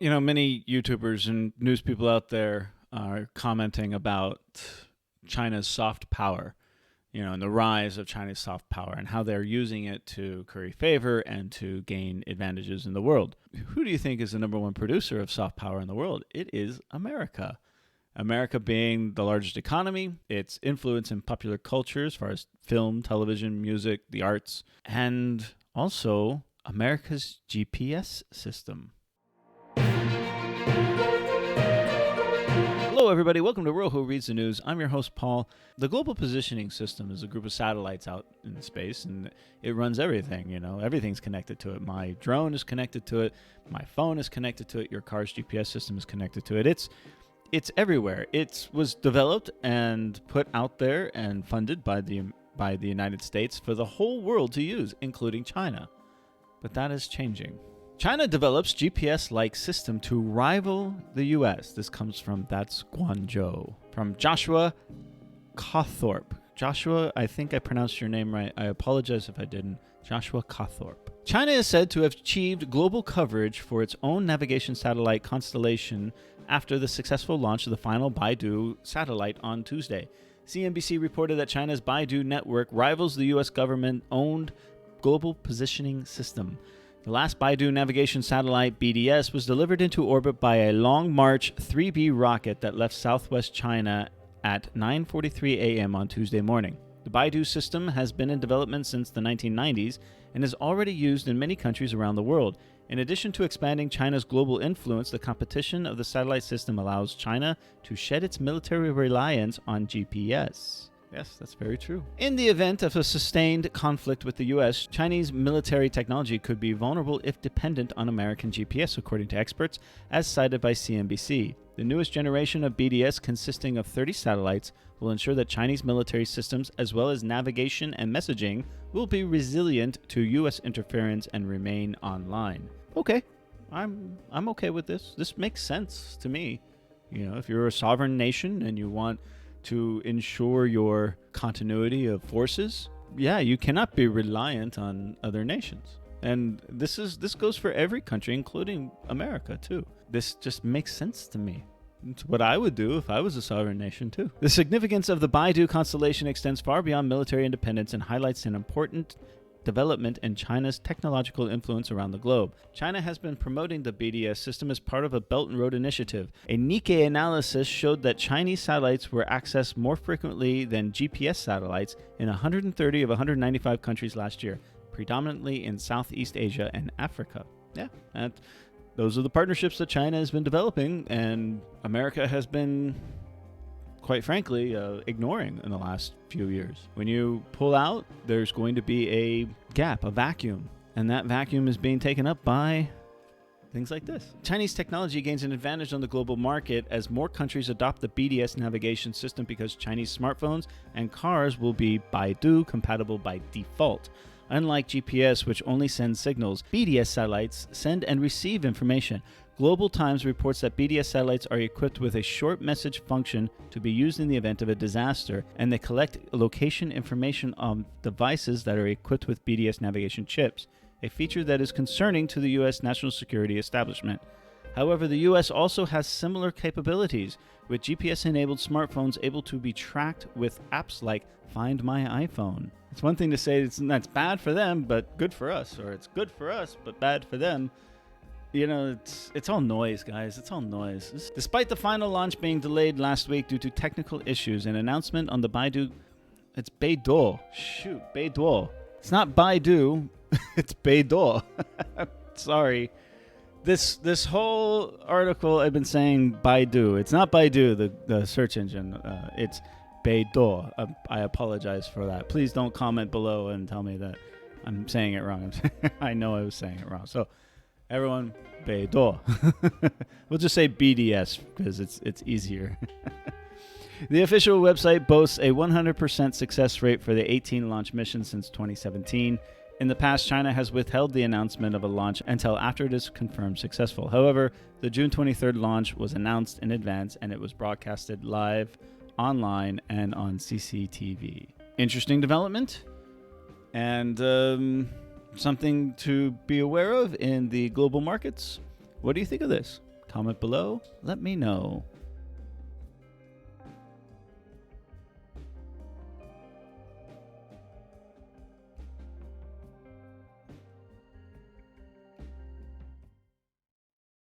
Many YouTubers and news people out there are commenting about China's soft power, and the rise of China's soft power and how they're using it to curry favor and to gain advantages in the world. Who do you think is the number one producer of soft power in the world? It is America. America being the largest economy, its influence in popular culture as far as film, television, music, the arts, and also America's GPS system. Hello, everybody. Welcome to Rojo Reads the News. I'm your host, Paul. The Global Positioning System is a group of satellites out in space, and it runs everything. Everything's connected to it. My drone is connected to it. My phone is connected to it. Your car's GPS system is connected to it. It's everywhere. It was developed and put out there and funded by the United States for the whole world to use, including China. But that is changing. China develops GPS-like system to rival the U.S. This comes from That's Guangzhou. From Joshua Cawthorpe. Joshua, I think I pronounced your name right. I apologize if I didn't. Joshua Cawthorpe. China is said to have achieved global coverage for its own navigation satellite constellation after the successful launch of the final Beidou satellite on Tuesday. CNBC reported that China's Beidou network rivals the U.S. government-owned Global Positioning System. The last Beidou navigation satellite, BDS, was delivered into orbit by a Long March 3B rocket that left southwest China at 9:43 a.m. on Tuesday morning. The Beidou system has been in development since the 1990s and is already used in many countries around the world. In addition to expanding China's global influence, the competition of the satellite system allows China to shed its military reliance on GPS. Yes, that's very true. In the event of a sustained conflict with the U.S., Chinese military technology could be vulnerable if dependent on American GPS, according to experts, as cited by CNBC. The newest generation of BDS, consisting of 30 satellites, will ensure that Chinese military systems, as well as navigation and messaging, will be resilient to U.S. interference and remain online. Okay, I'm okay with this. This makes sense to me. If you're a sovereign nation and you want to ensure your continuity of forces, you cannot be reliant on other nations. And this goes for every country, including America, too. This just makes sense to me. It's what I would do if I was a sovereign nation, too. The significance of the Beidou constellation extends far beyond military independence and highlights an important development in China's technological influence around the globe. China has been promoting the BDS system as part of a Belt and Road initiative. A Nikkei analysis showed that Chinese satellites were accessed more frequently than GPS satellites in 130 of 195 countries last year, predominantly in Southeast Asia and Africa. Those are the partnerships that China has been developing, and America has been, quite frankly, ignoring in the last few years. When you pull out, there's going to be a gap, a vacuum, and that vacuum is being taken up by things like this. Chinese technology gains an advantage on the global market as more countries adopt the BDS navigation system because Chinese smartphones and cars will be Beidou compatible by default. Unlike GPS, which only sends signals, BDS satellites send and receive information. Global Times reports that BDS satellites are equipped with a short message function to be used in the event of a disaster, and they collect location information on devices that are equipped with BDS navigation chips, a feature that is concerning to the U.S. national security establishment. However, the U.S. also has similar capabilities, with GPS-enabled smartphones able to be tracked with apps like Find My iPhone. It's one thing to say that's bad for them, but good for us, or it's good for us, but bad for them. It's all noise, guys. It's all noise. Despite the final launch being delayed last week due to technical issues, an announcement on the Beidou... It's beidou. Shoot, beidou. It's not Baidu. It's beidou. Sorry. This whole article, I've been saying Baidu. It's not Baidu, the search engine. It's beidou. I apologize for that. Please don't comment below and tell me that I'm saying it wrong. I know I was saying it wrong. So, everyone, beidou. We'll just say BDS because it's easier. The official website boasts a 100% success rate for the 18 launch missions since 2017. In the past, China has withheld the announcement of a launch until after it is confirmed successful. However, the June 23rd launch was announced in advance and it was broadcasted live, online, and on CCTV. Interesting development and something to be aware of in the global markets. What do you think of this? Comment below. Let me know.